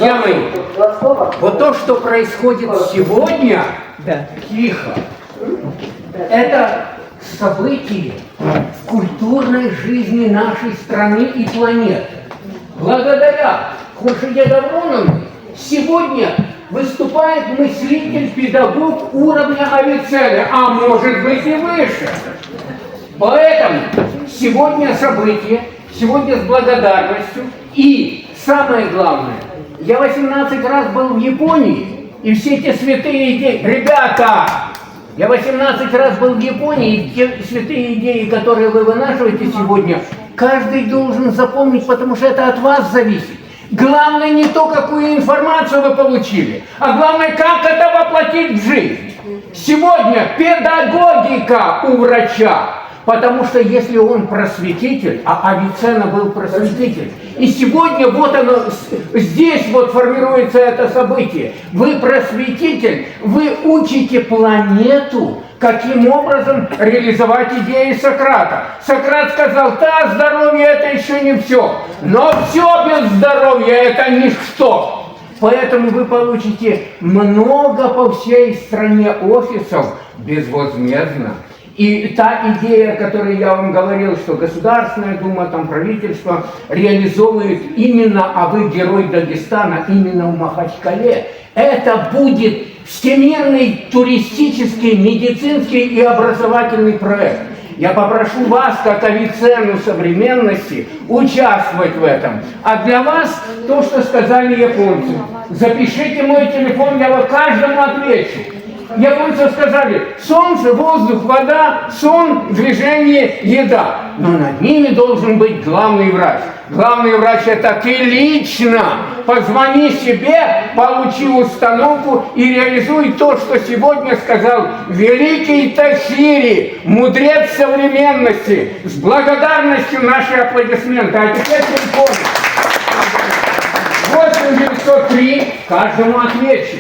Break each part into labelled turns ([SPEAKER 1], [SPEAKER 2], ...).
[SPEAKER 1] Друзья мои, вот то, что происходит сегодня, тихо, это событие в культурной жизни нашей страны и планеты. Благодаря Хуршиде Гавроновне сегодня выступает мыслитель-педагог уровня Авиценны, а может быть и выше. Поэтому сегодня событие, сегодня с благодарностью. И самое главное, я 18 раз был в Японии, и все эти святые идеи, ребята, я 18 раз был в Японии, и те святые идеи, которые вы вынашиваете сегодня, каждый должен запомнить, потому что это от вас зависит. Главное не то, какую информацию вы получили, а главное, как это воплотить в жизнь. Сегодня педагогика у врача. Потому что если он просветитель, а Авиценна был просветитель, и сегодня вот оно, здесь вот формируется это событие. Вы просветитель, вы учите планету, каким образом реализовать идеи Сократа. Сократ сказал, да, здоровье это еще не все, но все без здоровья это ничто. Поэтому вы получите много по всей стране офисов безвозмездно. И та идея, о которой я вам говорил, что Государственная Дума, там правительство реализовывает именно, а вы герой Дагестана, именно в Махачкале, это будет всемирный туристический, медицинский и образовательный проект. Я попрошу вас, как Авиценну современности, участвовать в этом. А для вас то, что сказали японцы. Запишите мой телефон, я вам каждому отвечу. Японцы сказали, солнце, воздух, вода, сон, движение, еда. Но над ними должен быть главный врач. Главный врач это ты лично. Позвони себе, получи установку и реализуй то, что сегодня сказал великий Тахири, мудрец современности. С благодарностью наши аплодисменты. А теперь телефон. 8903, каждому отвечу.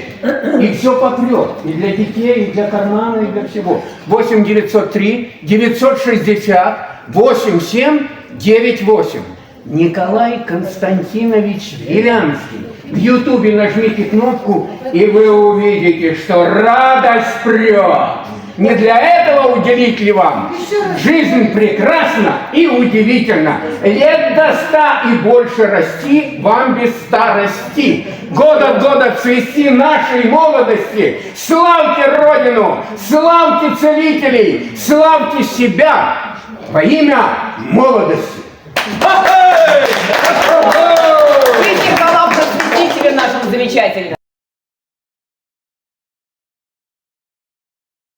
[SPEAKER 1] И все попрет. И для детей, и для кармана, и для всего. 8903 960 8798. Николай Константинович Вилянский. В Ютубе нажмите кнопку, и вы увидите, что радость прет. Не для этого уделить ли вам? Жизнь прекрасна и удивительна. Лет до 100 и больше расти, вам без старости. Год от года цвести нашей молодости. Славьте Родину, славьте целителей, славьте себя во имя молодости.
[SPEAKER 2] Видите, хвала просветителя нашим замечательным.